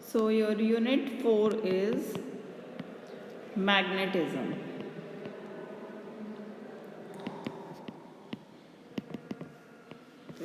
So your unit 4 is magnetism.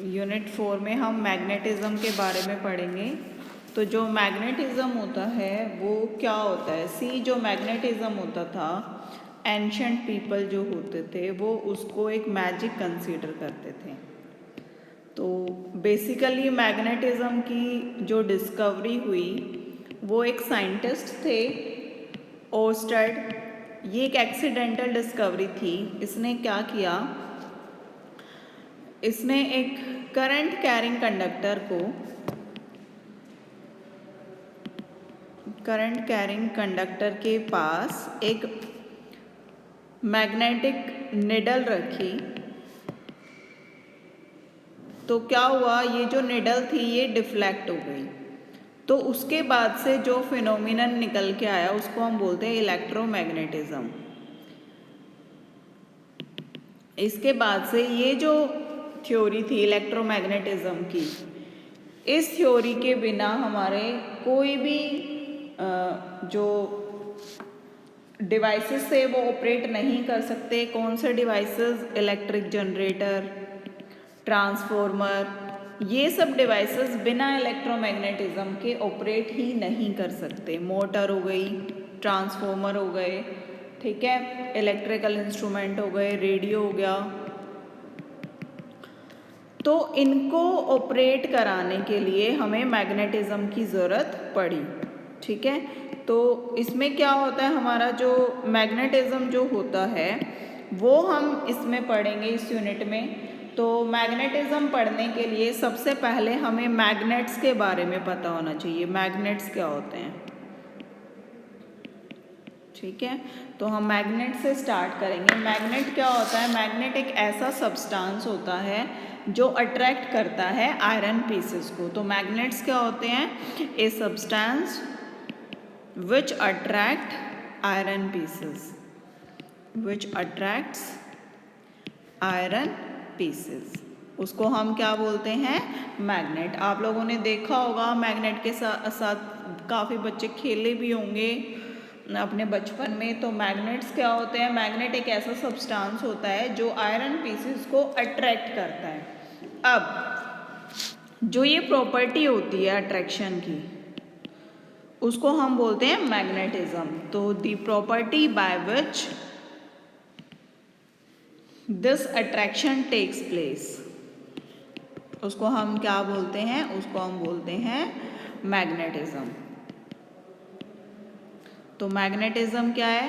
Unit 4 में हम magnetism के बारे में पढ़ेंगे। तो जो मैग्नेटिज्म होता है वो क्या होता है? सी जो मैग्नेटिज्म होता था, एंशंट पीपल जो होते थे वो उसको एक मैजिक कंसीडर करते थे। तो बेसिकली मैग्नेटिज्म की जो डिस्कवरी हुई वो एक साइंटिस्ट थे, ओर्स्टेड। ये एक एक्सीडेंटल डिस्कवरी थी। इसने क्या किया, इसने एक करंट कैरिंग कंडक्टर के पास एक मैग्नेटिक निडल रखी। तो क्या हुआ, ये जो निडल थी ये डिफ्लेक्ट हो गई। तो उसके बाद से जो फिनोमिनन निकल के आया उसको हम बोलते हैं इलेक्ट्रोमैग्नेटिज्म। इसके बाद से ये जो थ्योरी थी इलेक्ट्रोमैग्नेटिज्म की, इस थ्योरी के बिना हमारे कोई भी जो डिवाइसेस थे वो ऑपरेट नहीं कर सकते। कौन से डिवाइसेस? इलेक्ट्रिक जनरेटर, ट्रांसफॉर्मर, ये सब डिवाइसेस बिना इलेक्ट्रोमैग्नेटिज्म के ऑपरेट ही नहीं कर सकते। मोटर हो गई, ट्रांसफॉर्मर हो गए, ठीक है, इलेक्ट्रिकल इंस्ट्रूमेंट हो गए, रेडियो हो गया। तो इनको ऑपरेट कराने के लिए हमें मैग्नेटिज्म की ज़रूरत पड़ी, ठीक है। तो इसमें क्या होता है, हमारा जो मैग्नेटिज्म जो होता है वो हम इसमें पढ़ेंगे इस यूनिट में। तो मैग्नेटिज्म पढ़ने के लिए सबसे पहले हमें मैग्नेट्स के बारे में पता होना चाहिए। मैग्नेट्स क्या होते हैं, ठीक है। तो हम मैग्नेट से स्टार्ट करेंगे। मैग्नेट क्या होता है? मैग्नेट एक ऐसा सब्सटेंस होता है जो अट्रैक्ट करता है आयरन पीसेस को। तो मैग्नेट्स क्या होते हैं? A substance which attract iron pieces, which attracts iron pieces, उसको हम क्या बोलते हैं? मैग्नेट। आप लोगों ने देखा होगा मैग्नेट के साथ काफ़ी बच्चे खेले भी होंगे अपने बचपन में। तो मैग्नेट्स क्या होते हैं? मैग्नेट एक ऐसा सब्सटेंस होता है जो आयरन पीसेस को अट्रैक्ट करता है। अब जो ये प्रॉपर्टी होती है अट्रैक्शन की, उसको हम बोलते हैं मैग्नेटिज्म। तो the property by which this attraction takes place, उसको हम क्या बोलते हैं? उसको हम बोलते हैं मैग्नेटिज्म। तो मैग्नेटिज्म क्या है?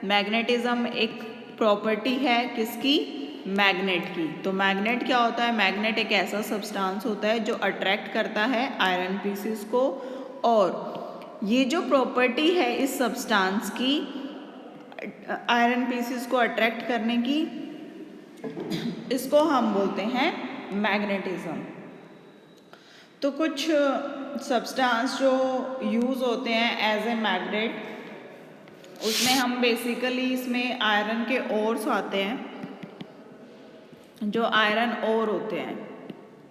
मैग्नेटिज्म एक प्रॉपर्टी है किसकी? मैग्नेट की। तो मैग्नेट क्या होता है? मैग्नेट एक ऐसा सब्सटेंस होता है जो अट्रैक्ट करता है आयरन पीसेस को। और ये जो प्रॉपर्टी है इस सब्सटेंस की, आयरन पीसेस को अट्रैक्ट करने की, इसको हम बोलते हैं मैग्नेटिज्म। तो कुछ सब्सटेंस जो यूज़ होते हैं एज ए मैग्नेट, उसमें हम बेसिकली इसमें आयरन के ओर्स आते हैं, जो आयरन ओर होते हैं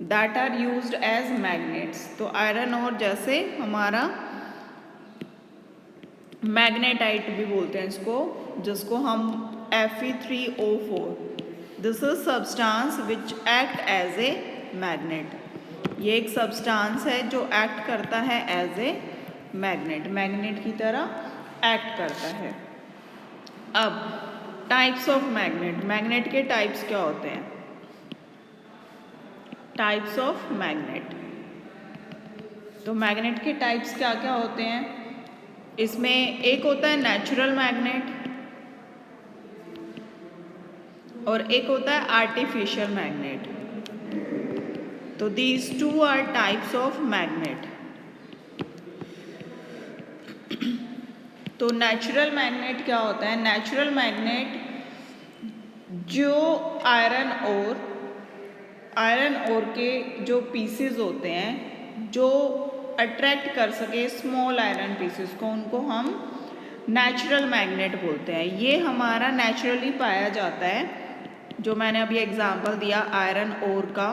that are used as magnets. तो आयरन ओर जैसे हमारा मैग्नेटाइट भी बोलते हैं इसको, जिसको हम Fe3O4, this is substance which act as a magnet. ये एक सब्सटेंस है जो एक्ट करता है एज ए मैग्नेट, मैग्नेट की तरह एक्ट करता है। अब टाइप्स ऑफ मैग्नेट, मैग्नेट के टाइप्स क्या होते हैं? Types of magnet. तो मैग्नेट के टाइप्स क्या क्या होते हैं? इसमें एक होता है नेचुरल मैग्नेट और एक होता है आर्टिफिशियल मैग्नेट। तो these two are types of magnet. तो नेचुरल मैग्नेट क्या होता है? नेचुरल मैग्नेट जो आयरन ओर के जो पीसेस होते हैं जो अट्रैक्ट कर सके स्मॉल आयरन पीसेस को, उनको हम नेचुरल मैग्नेट बोलते हैं। ये हमारा नेचुरली पाया जाता है। जो मैंने अभी एग्जांपल दिया आयरन ओर का,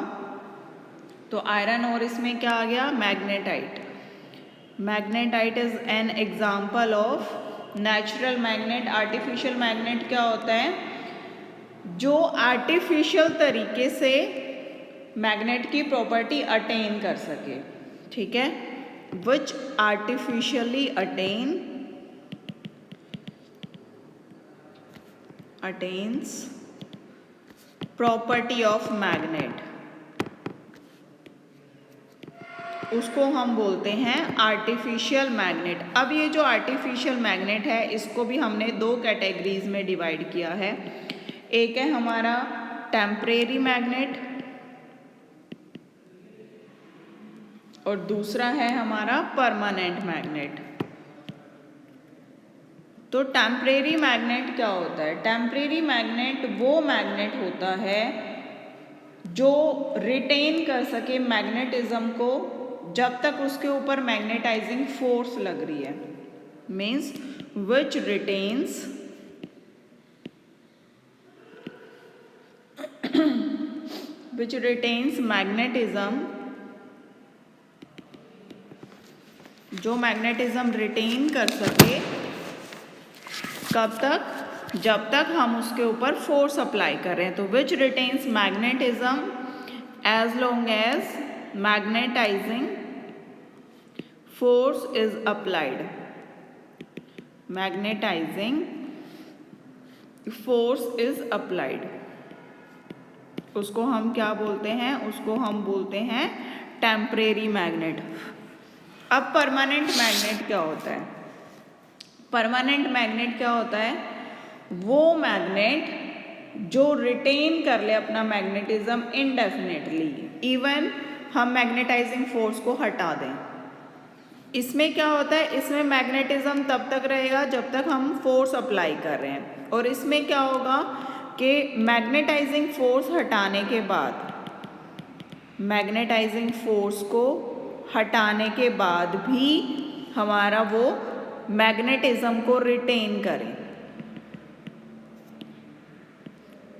तो आयरन ओर इसमें क्या आ गया? Magnetite. Magnetite is an example of natural magnet. Artificial magnet क्या होता है? जो आर्टिफिशियल तरीके से मैग्नेट की प्रॉपर्टी अटेन कर सके, ठीक है, which artificially attains property of magnet, उसको हम बोलते हैं आर्टिफिशियल मैग्नेट। अब ये जो आर्टिफिशियल मैग्नेट है इसको भी हमने दो कैटेगरीज में डिवाइड किया है। एक है हमारा टेम्परेरी मैग्नेट और दूसरा है हमारा परमानेंट मैग्नेट। तो टेम्परेरी मैग्नेट क्या होता है? टेम्परेरी मैग्नेट वो मैग्नेट होता है जो रिटेन कर सके मैग्नेटिज्म को जब तक उसके ऊपर मैग्नेटाइजिंग फोर्स लग रही है, मीन्स विच रिटेन्स मैग्नेटिज्म, जो मैग्नेटिज्म रिटेन कर सके कब तक? जब तक हम उसके ऊपर फोर्स अप्लाई कर रहे हैं। तो which retains magnetism as long as magnetizing force is applied. Magnetizing force is applied, उसको हम क्या बोलते हैं? उसको हम बोलते हैं टेम्परेरी मैग्नेट। अब परमानेंट मैग्नेट क्या होता है? परमानेंट मैग्नेट क्या होता है? वो मैग्नेट जो रिटेन कर ले अपना मैग्नेटिज्म इनडेफिनेटली, इवन हम मैग्नेटाइजिंग फोर्स को हटा दें। इसमें क्या होता है? इसमें मैग्नेटिज्म तब तक रहेगा जब तक हम फोर्स अप्लाई कर रहे हैं, और इसमें क्या होगा कि मैग्नेटाइजिंग फोर्स हटाने के बाद, मैग्नेटाइजिंग फोर्स को हटाने के बाद भी हमारा वो मैग्नेटिज्म को रिटेन करें,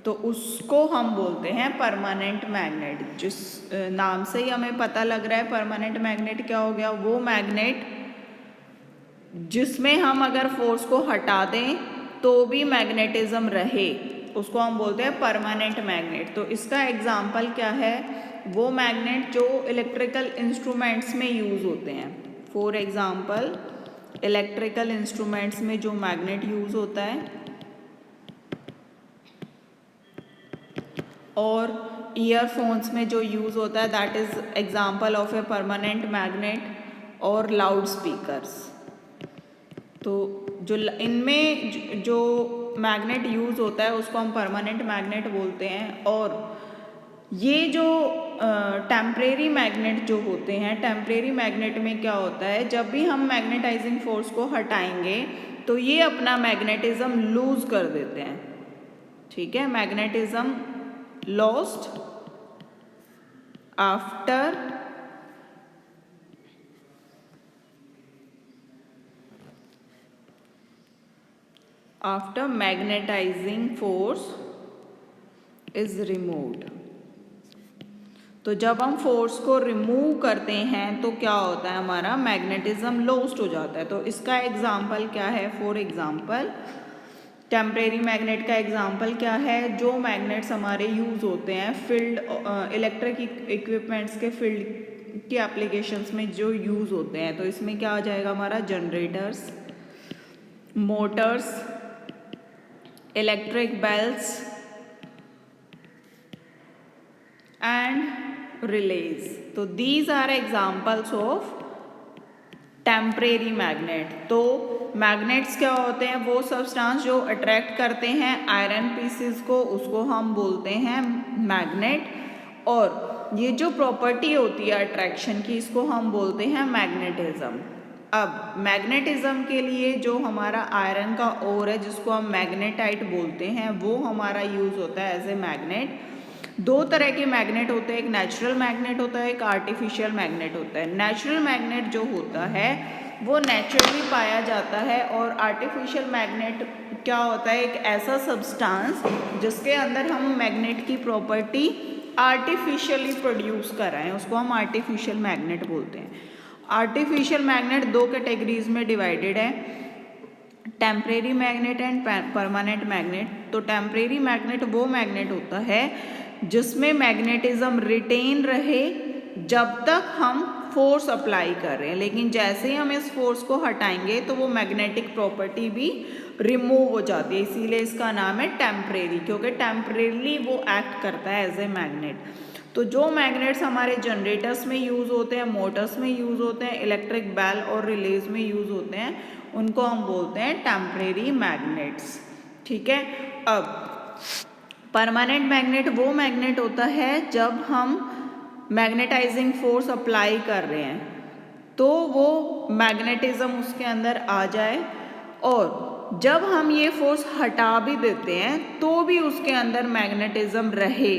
तो उसको हम बोलते हैं परमानेंट मैग्नेट। जिस नाम से ही हमें पता लग रहा है परमानेंट मैग्नेट क्या हो गया? वो मैग्नेट जिसमें हम अगर फोर्स को हटा दें तो भी मैग्नेटिज्म रहे, उसको हम बोलते हैं परमानेंट मैग्नेट। तो इसका एग्जाम्पल क्या है? वो मैग्नेट जो इलेक्ट्रिकल इंस्ट्रूमेंट्स में यूज़ होते हैं। फॉर एग्जाम्पल इलेक्ट्रिकल इंस्ट्रूमेंट्स में जो मैग्नेट यूज़ होता है, और ईयरफोन्स में जो यूज़ होता है, that is example of a permanent magnet. और लाउड स्पीकर्स, तो जो इनमें जो मैग्नेट यूज़ होता है उसको हम परमानेंट मैग्नेट बोलते हैं। और ये जो टेम्परेरी मैग्नेट जो होते हैं, टेम्परेरी मैग्नेट में क्या होता है? जब भी हम मैग्नेटाइजिंग फोर्स को हटाएंगे तो ये अपना मैग्नेटिज्म लूज कर देते हैं, ठीक है। Magnetism lost after magnetizing force is removed. तो जब हम फोर्स को रिमूव करते हैं तो क्या होता है? हमारा मैग्नेटिज्म लॉस्ट हो जाता है। तो इसका एग्जाम्पल क्या है? फॉर एग्जाम्पल टेम्परेरी मैग्नेट का एग्जाम्पल क्या है? जो मैग्नेट्स हमारे यूज़ होते हैं फील्ड इलेक्ट्रिक इक्विपमेंट्स के फील्ड की एप्लीकेशंस में जो यूज़ होते हैं। तो इसमें क्या आ जाएगा हमारा? Generators, motors, electric bells and relays. तो these are examples of temporary magnet. तो मैग्नेट्स क्या होते हैं? वो सब्सटेंस जो अट्रैक्ट करते हैं आयरन पीसेस को, उसको हम बोलते हैं मैग्नेट। और ये जो प्रॉपर्टी होती है अट्रैक्शन की, इसको हम बोलते हैं मैग्नेटिज्म। अब मैग्नेटिज्म के लिए जो हमारा आयरन का ओर है, जिसको हम मैग्नेटाइट बोलते हैं, वो हमारा यूज़ होता है एज ए मैग्नेट। दो तरह के मैग्नेट होते हैं, एक नेचुरल मैग्नेट होता है, एक आर्टिफिशियल मैग्नेट होता है। नेचुरल मैग्नेट जो होता है वो नेचुरली पाया जाता है, और आर्टिफिशियल मैग्नेट क्या होता है? एक ऐसा सब्सटेंस जिसके अंदर हम मैग्नेट की प्रॉपर्टी आर्टिफिशियली प्रोड्यूस कर रहे हैं, उसको हम आर्टिफिशियल मैग्नेट बोलते हैं। आर्टिफिशियल मैग्नेट दो कैटेगरीज में डिवाइडेड है, temporary magnet and permanent magnet. तो टेम्परेरी मैग्नेट वो मैग्नेट होता है जिसमें मैग्नेटिज्म रिटेन रहे जब तक हम फोर्स अप्लाई कर रहे हैं, लेकिन जैसे ही हम इस फोर्स को हटाएंगे तो वो मैग्नेटिक प्रॉपर्टी भी रिमूव हो जाती है, इसीलिए इसका नाम है टेम्परेरी, क्योंकि टेम्परेरीली वो एक्ट करता है एज ए मैग्नेट। तो जो मैग्नेट्स हमारे जनरेटर्स में यूज़ होते हैं, मोटर्स में यूज़ होते हैं, इलेक्ट्रिक बेल और रिलेज में यूज़ होते हैं, उनको हम बोलते हैं टेम्परेरी मैग्नेट्स। ठीक है। अब परमानेंट मैग्नेट वो मैग्नेट होता है जब हम मैग्नेटाइजिंग फोर्स अप्लाई कर रहे हैं तो वो मैग्नेटिज्म उसके अंदर आ जाए, और जब हम ये फोर्स हटा भी देते हैं तो भी उसके अंदर मैग्नेटिज्म रहे,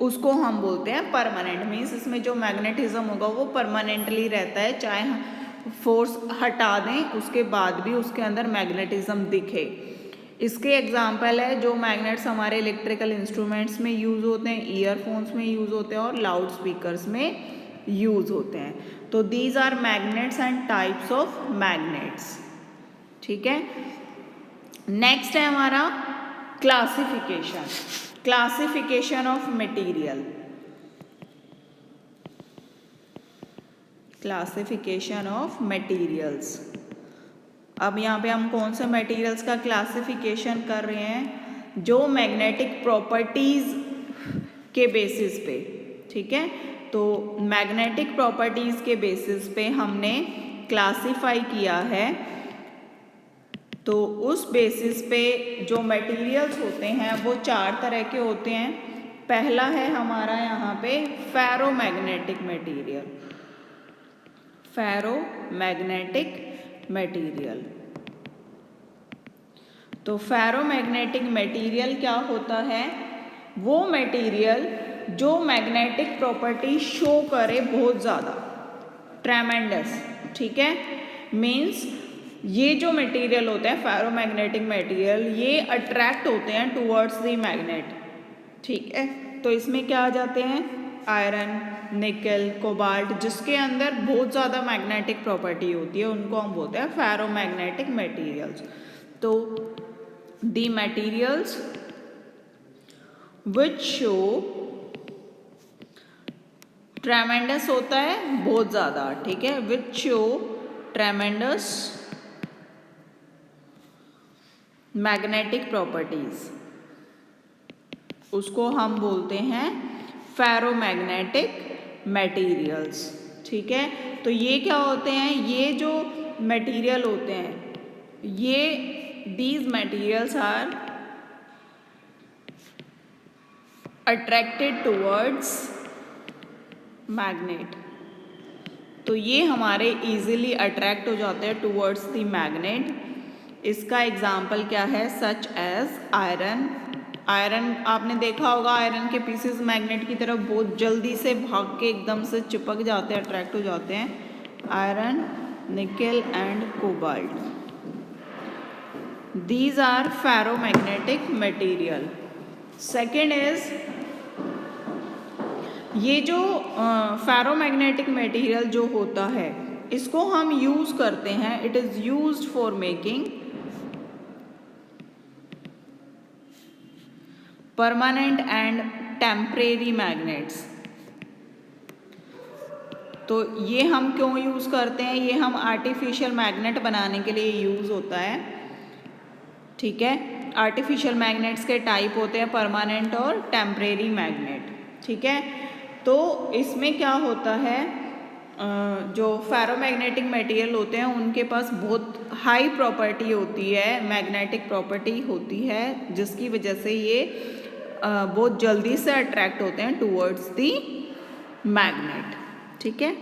उसको हम बोलते हैं परमानेंट। मीन्स इसमें जो मैग्नेटिज्म होगा वो परमानेंटली रहता है, चाहे हम फोर्स हटा दें उसके बाद भी उसके अंदर मैग्नेटिज्म दिखे। इसके एग्जाम्पल है जो मैग्नेट्स हमारे इलेक्ट्रिकल इंस्ट्रूमेंट्स में यूज़ होते हैं, ईयरफोन्स में यूज़ होते हैं और लाउड स्पीकर्स में यूज़ होते हैं। तो these are magnets and types of magnets. ठीक है। नेक्स्ट है हमारा classification, classification of material, classification of materials. अब यहाँ पे हम कौन से मटेरियल्स का क्लासिफिकेशन कर रहे हैं, जो मैग्नेटिक प्रॉपर्टीज़ के बेसिस पे। ठीक है। तो मैग्नेटिक प्रॉपर्टीज़ के बेसिस पे हमने क्लासिफाई किया है। तो उस बेसिस पे जो मटेरियल्स होते हैं वो चार तरह के होते हैं। पहला है हमारा यहाँ पे फेरोमैग्नेटिक मटेरियल, फेरोमैग्नेटिक मटेरियल। तो फेरोमैग्नेटिक मटेरियल क्या होता है, वो मटेरियल जो मैग्नेटिक प्रॉपर्टी शो करे बहुत ज़्यादा, ट्रेमेंडस। ठीक है। मीन्स ये जो मटेरियल होते हैं फेरोमैग्नेटिक मटेरियल, ये अट्रैक्ट होते हैं टूवर्ड्स द मैग्नेट। ठीक है। तो इसमें क्या आ जाते हैं, आयरन, निकल, कोबाल्ट, जिसके अंदर बहुत ज़्यादा मैग्नेटिक प्रॉपर्टी होती है, उनको हम बोलते हैं फेरोमैग्नेटिक मटेरियल्स। तो द मटेरियल्स विच शो ट्रेमेंडस होता है बहुत ज़्यादा। ठीक है। विच शो ट्रेमेंडस मैग्नेटिक प्रॉपर्टीज, उसको हम बोलते हैं फेरोमैग्नेटिक मटेरियल्स। ठीक है। तो ये क्या होते हैं, ये जो मटेरियल होते हैं, ये these materials are attracted towards magnet. तो ये हमारे इजीली अट्रैक्ट हो जाते हैं टूवर्ड्स द मैग्नेट। इसका एग्जाम्पल क्या है, सच एज आयरन। आयरन आपने देखा होगा, आयरन के पीसेस मैग्नेट की तरफ बहुत जल्दी से भाग के एकदम से चिपक जाते हैं, अट्रैक्ट हो जाते हैं। Iron, nickel and cobalt, these are ferromagnetic material. Second is, ये जो फेरोमैग्नेटिक मटेरियल जो होता है इसको हम यूज़ करते हैं, it is used for making permanent and temporary magnets. तो ये हम क्यों यूज़ करते हैं, ये हम आर्टिफिशियल मैग्नेट बनाने के लिए यूज़ होता है। ठीक है। आर्टिफिशियल मैग्नेट्स के टाइप होते हैं परमानेंट और टेम्परेरी मैग्नेट। ठीक है। तो इसमें क्या होता है, जो फेरोमैग्नेटिक मटेरियल होते हैं उनके पास बहुत हाई प्रॉपर्टी होती है, मैग्नेटिक प्रॉपर्टी होती है, जिसकी वजह से ये बहुत जल्दी से अट्रैक्ट होते हैं टूवर्ड्स दी मैग्नेट। ठीक है।